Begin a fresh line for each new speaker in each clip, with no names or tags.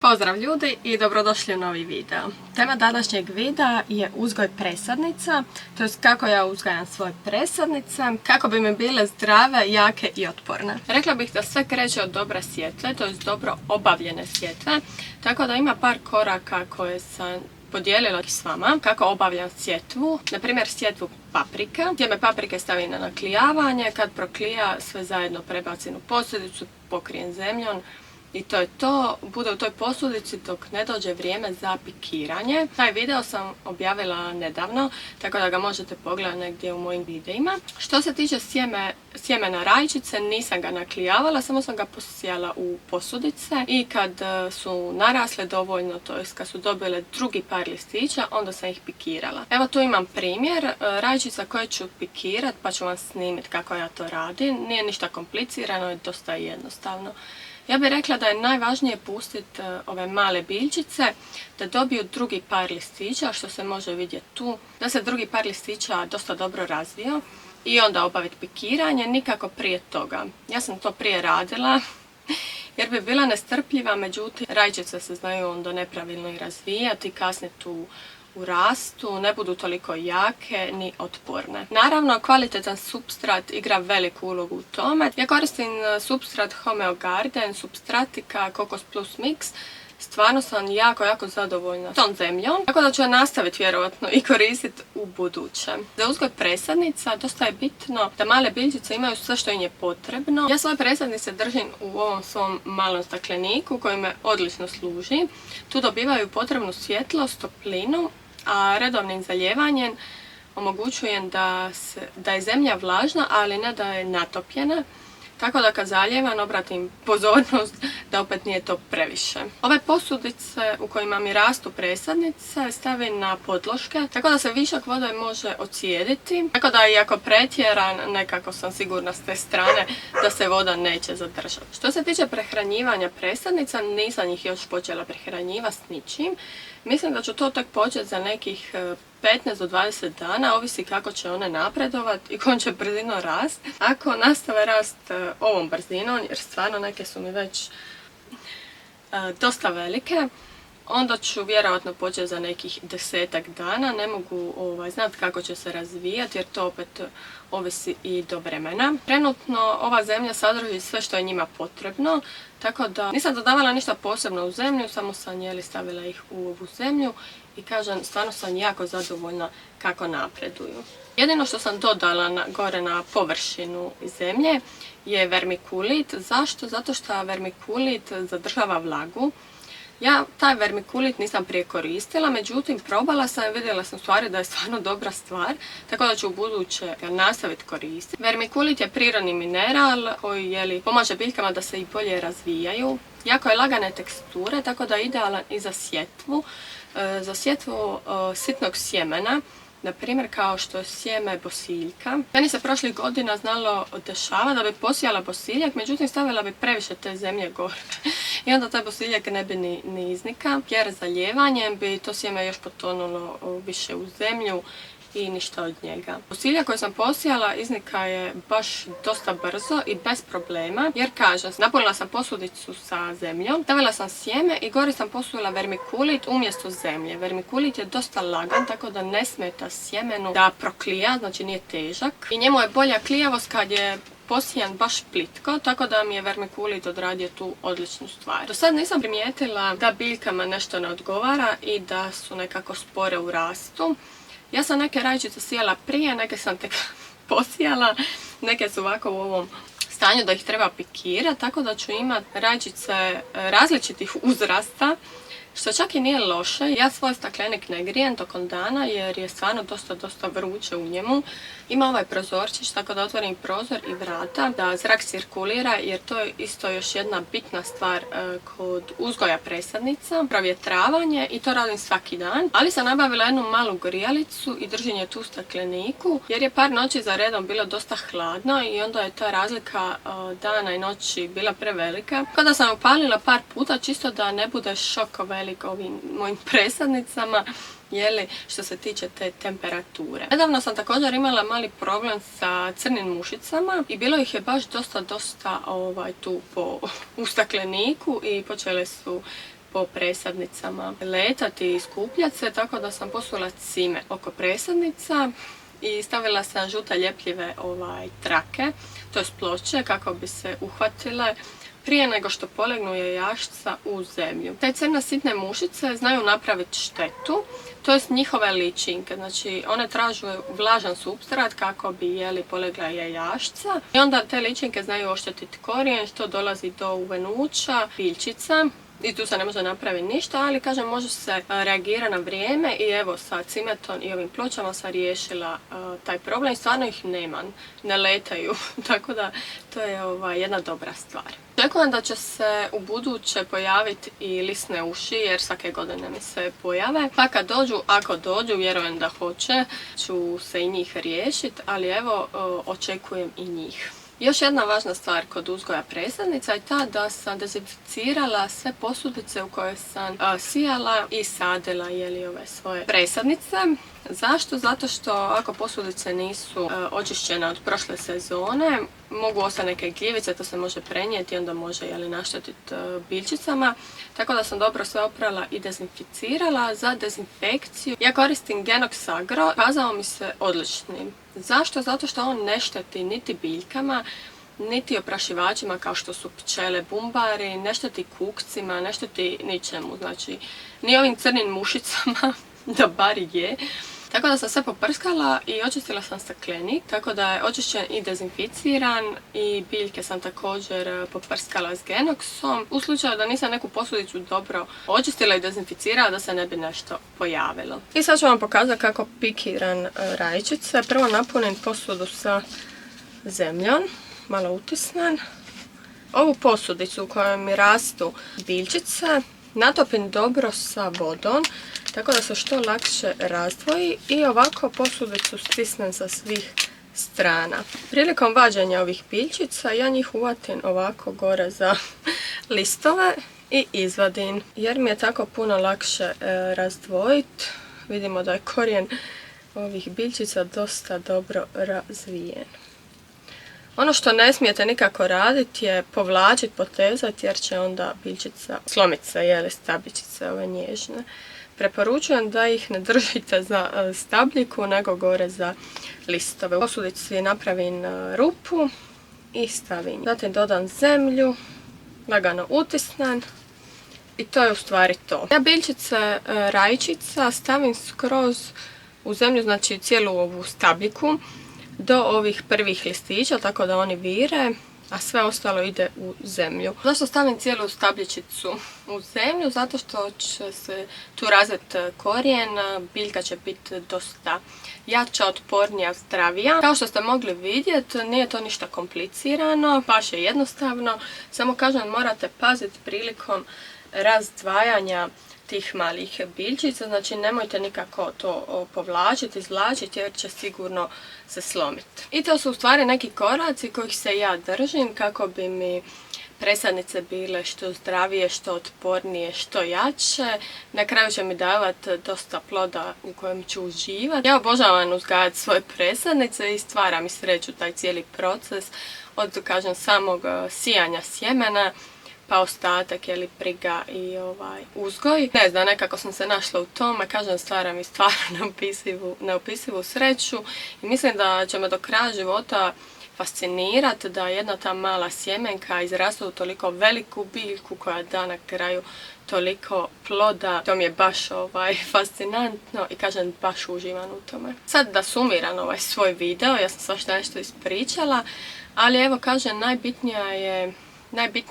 Pozdrav ljudi i dobrodošli u novi video. Tema današnjeg videa je uzgoj presadnica, to jest kako ja uzgajam svoje presadnice, kako bi mi bile zdrave, jake i otporne. Rekla bih da sve kreće od dobre sjetve, to jest dobro obavljene sjetve, tako da ima par koraka koje sam podijelila s vama kako obavljam sjetvu. Na primjer sjetvu paprike. Sjeme paprike stavim na naklijavanje, kad proklija sve zajedno prebacim u posudicu, pokrijem zemljom. I to je to, bude u toj posudici dok ne dođe vrijeme za pikiranje. Taj video sam objavila nedavno, tako da ga možete pogledati negdje u mojim videima. Što se tiče sjemena rajčice, nisam ga naklijavala, samo sam ga posijala u posudice i kad su narasle dovoljno, to jest kad su dobile drugi par listića, onda sam ih pikirala. Evo tu imam primjer rajčica koje ću pikirat, pa ću vam snimiti kako ja to radim. Nije ništa komplicirano, je dosta jednostavno. Ja bih rekla da je najvažnije pustiti ove male biljčice da dobiju drugi par listića, što se može vidjeti tu, da se drugi par listića dosta dobro razvio i onda obaviti pikiranje, nikako prije toga. Ja sam to prije radila jer bi bila nestrpljiva, međutim rajčice se znaju onda nepravilno i razvijati, kasnije tu u rastu, ne budu toliko jake ni otporne. Naravno, kvalitetan supstrat igra veliku ulogu u tome. Ja koristim supstrat Homeo Garden, Substratica, Kokos Plus Mix. Stvarno sam jako zadovoljna tom zemljom, tako da ću je nastaviti vjerojatno i koristiti u buduće. Za uzgoj presadnica dosta je bitno da male biljčice imaju sve što im je potrebno. Ja svoje presadnice držim u ovom svom malom stakleniku koji me odlično služi. Tu dobivaju potrebnu svjetlost, toplinu, a redovnim zaljevanjem omogućujem da je zemlja vlažna, ali ne da je natopljena. Tako da kad zaljevam obratim pozornost da opet nije to previše. Ove posudice u kojima mi rastu presadnice stavim na podloške, tako da se višak vode može ocijediti. Tako da i ako pretjeram, nekako sam sigurna s te strane da se voda neće zadržati. Što se tiče prehranjivanja presadnica, nisam ih još počela prehranjivati s ničim. Mislim da ću to tek početi za nekih 15 do 20 dana, ovisi kako će one napredovati i kojom će brzinom rast. Ako nastave rast ovom brzinom, jer stvarno neke su mi već dosta velike, onda ću vjerojatno početi za nekih 10 dana. Ne mogu znati kako će se razvijati jer to opet ovisi i do vremena. Trenutno ova zemlja sadrži sve što je njima potrebno, tako da nisam dodavala ništa posebno u zemlju, samo sam stavila ih u ovu zemlju i kažem, stvarno sam jako zadovoljna kako napreduju. Jedino što sam dodala gore na površinu zemlje je vermikulit. Zašto? Zato što vermikulit zadržava vlagu. Ja taj vermikulit nisam prije koristila, međutim probala sam i vidjela sam stvari da je stvarno dobra stvar, tako da ću u buduće ga nastaviti koristiti. Vermikulit je prirodni mineral koji pomaže biljkama da se i bolje razvijaju. Jako je lagane teksture, tako da je idealan i za sjetvu. Za sjetvu sitnog sjemena, na primjer kao što je sjeme bosiljka. Meni se prošlih godina znalo dešava da bi posijala bosiljak, međutim stavila bi previše te zemlje gore i onda taj bosiljak ne bi ni iznika, jer zaljevanjem bi to sjeme još potonulo više u zemlju i ništa od njega. Bosiljak koji sam posijala iznika je baš dosta brzo i bez problema, jer kažem, napunila sam posudicu sa zemljom, stavila sam sjeme i gore sam posula vermikulit umjesto zemlje. Vermikulit je dosta lagan, tako da ne smeta sjemenu da proklija, znači nije težak. I njemu je bolja klijavost kad je posijan baš plitko, tako da mi je vermikulit odradio tu odličnu stvar. Do sad nisam primijetila da biljkama nešto ne odgovara i da su nekako spore u rastu. Ja sam neke rajčice sijala prije, neke sam tek posijala, neke su ovako u ovom stanju da ih treba pikirati, tako da ću imati rajčice različitih uzrasta, što čak i nije loše. Ja svoj staklenik ne grijem tokom dana jer je stvarno dosta vruće u njemu. Ima ovaj prozorčić, tako da otvorim prozor i vrata da zrak cirkulira, jer to je isto još jedna bitna stvar kod uzgoja presadnica. Provjetravanje i to radim svaki dan. Ali sam nabavila jednu malu grijalicu i držim je tu u stakleniku jer je par noći za redom bilo dosta hladno i onda je ta razlika dana i noći bila prevelika. Kada sam upalila par puta čisto da ne bude šok velik ovim mojim presadnicama, što se tiče te temperature. Nedavno sam također imala mali problem sa crnim mušicama i bilo ih je baš dosta tu u stakleniku i počele su po presadnicama letati i skupljati se, tako da sam posula cime oko presadnica i stavila sam žute ljepljive trake, to je ploče, kako bi se uhvatile prije nego što polegnu jajašca u zemlju. Te crne sitne mušice znaju napraviti štetu, to jest njihove ličinke, znači one traže vlažan supstrat kako bi polegla jajašca i onda te ličinke znaju oštetiti korijen, što dolazi do uvenuća biljčica. I tu se ne može napraviti ništa, ali kažem, može se reagirati na vrijeme i evo sa cimetom i ovim pločama sam riješila taj problem i stvarno ih nema, ne letaju, tako da to je jedna dobra stvar. Očekujem da će se u buduće pojaviti i lisne uši, jer svake godine mi se pojave. Pa kad dođu, ako dođu, vjerujem da hoće, ću se i njih riješiti, ali evo, očekujem i njih. Još jedna važna stvar kod uzgoja presadnica je ta da sam dezinficirala sve posudice u koje sam sijala i sadila ove svoje presadnice. Zašto? Zato što ako posudice nisu očišćene od prošle sezone, mogu ostati neke gljivice, to se može prenijeti i onda može naštetiti biljčicama. Tako da sam dobro sve oprala i dezinficirala. Za dezinfekciju ja koristim Genox Agro, kazao mi se odličnim. Zašto? Zato što on ne šteti niti biljkama, niti oprašivačima kao što su pčele, bumbari, ne šteti kukcima, ne šteti ničemu, znači ni ovim crnim mušicama, da bar je. Tako da sam sve poprskala i očistila sam staklenik, tako da je očišćen i dezinficiran i biljke sam također poprskala s Genoxom. U slučaju da nisam neku posudicu dobro očistila i dezinficirala, da se ne bi nešto pojavilo. I sad ću vam pokazati kako pikiram rajčice. Prvo napunim posudu sa zemljom, malo utisnem. Ovu posudicu u kojoj mi rastu biljčice natopim dobro sa vodom, tako da se što lakše razdvoji i ovako posudicu stisnem sa svih strana. Prilikom vađenja ovih biljčica ja njih uvatim ovako gore za listove i izvadim, jer mi je tako puno lakše razdvojiti. Vidimo da je korijen ovih biljčica dosta dobro razvijen. Ono što ne smijete nikako raditi je povlačiti, potezati, jer će onda biljčica slomiti se, stabljičice ove nježne. Preporučujem da ih ne držite za stabljiku, nego gore za listove. U posudici napravim rupu i stavim. Zatim dodam zemlju, lagano utisnem i to je u stvari to. Ja biljčice rajčica stavim skroz u zemlju, znači cijelu ovu stabljiku, do ovih prvih listića, tako da oni vire, a sve ostalo ide u zemlju. Zašto stavim cijelu stabljičicu u zemlju? Zato što će se tu razviti korijen, biljka će biti dosta jača, otpornija, zdravija. Kao što ste mogli vidjeti, nije to ništa komplicirano, baš je jednostavno. Samo kažem, morate paziti prilikom razdvajanja tih malih biljčica, znači nemojte nikako to povlačiti, izvlačiti, jer će sigurno se slomiti. I to su u stvari neki koraci kojih se ja držim kako bi mi presadnice bile što zdravije, što otpornije, što jače. Na kraju će mi davati dosta ploda u kojem ću uživati. Ja obožavam uzgajati svoje presadnice i stvara mi sreću taj cijeli proces od, kažem, samog sijanja sjemena pa ostatak, briga i uzgoj. Ne znam, nekako sam se našla u tome, kažem, stvara mi stvarno neopisivu sreću i mislim da će me do kraja života fascinirati da jedna ta mala sjemenka izraste u toliko veliku biljku koja da na kraju toliko ploda. To mi je baš fascinantno i kažem, baš uživam u tome. Sad da sumiram ovaj svoj video, ja sam svašta nešto ispričala, ali evo kažem, najbitnije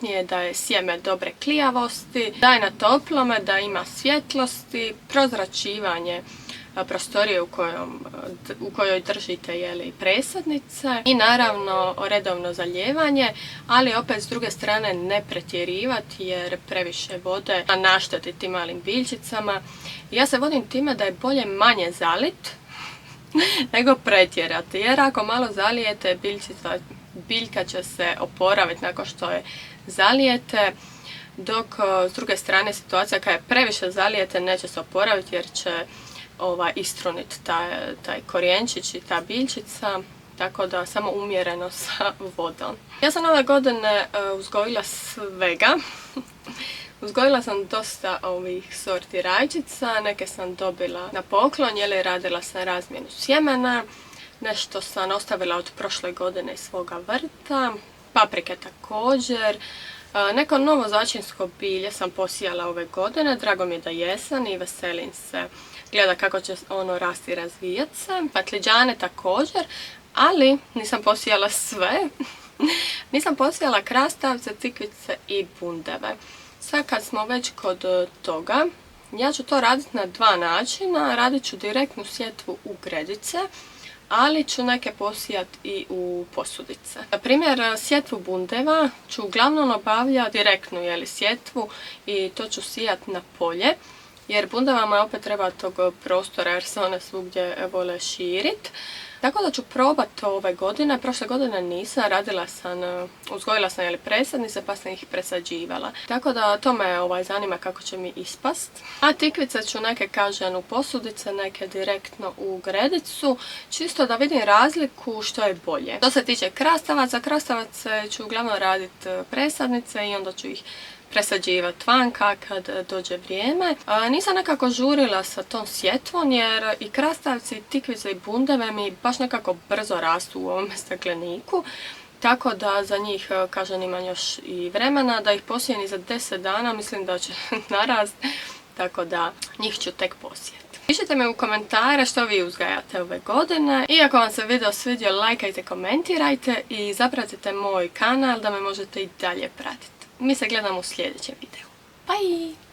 je da je sjeme dobre klijavosti, da je na toplome, da ima svjetlosti, prozračivanje prostorije u kojoj držite presadnice i naravno redovno zalijevanje, ali opet s druge strane ne pretjerivati jer previše vode našteti tim malim biljčicama. Ja se vodim time da je bolje manje zalit nego pretjerati, jer ako malo zalijete, biljka će se oporaviti nakon što je zalijete, dok s druge strane situacija kada je previše zalijete neće se oporaviti jer će istruniti taj korijenčić i ta biljčica, tako da samo umjereno sa vodom. Ja sam ove godine uzgojila svega. Uzgojila sam dosta ovih sorti rajčica, neke sam dobila na poklon, radila sam razmjenu sjemena, nešto sam ostavila od prošle godine iz svoga vrta, paprike također. Neko novo začinsko bilje sam posijala ove godine, drago mi je da jesam i veselim se gleda kako će ono rasti i razvijati se. Patliđane također, ali nisam posijala sve. Nisam posijala krastavce, tikvice i bundeve. Sad kad smo već kod toga, ja ću to raditi na dva načina. Radit ću direktnu sjetvu u gredice, ali ću neke posijati i u posudice. Na primjer, sjetvu bundeva ću uglavnom obavljati direktnu sjetvu i to ću sijati na polje, jer bundevama opet treba tog prostora jer se one svugdje vole širiti. Tako da ću probati ove godine. Prošle godine nisam, uzgojila sam presadnice pa sam ih presađivala. Tako da to me zanima kako će mi ispast. A tikvice ću neke kažem u posudice, neke direktno u gredicu, čisto da vidim razliku što je bolje. Što se tiče krastavaca, krastavace ću uglavnom raditi presadnice i onda ću ih presađivati vanka kad dođe vrijeme. Nisam nekako žurila sa tom sjetvom jer i krastavci, tikvice i bundeve mi baš nekako brzo rastu u ovom stakleniku. Tako da za njih, kažem, imam još i vremena da ih posijem i za 10 dana, mislim da će narasti, tako da njih ću tek posijeti. Pišite mi u komentare što vi uzgajate ove godine i ako vam se video svidio, lajkajte, komentirajte i zapratite moj kanal da me možete i dalje pratiti. Mi se gledamo u sljedećem videu. Bye!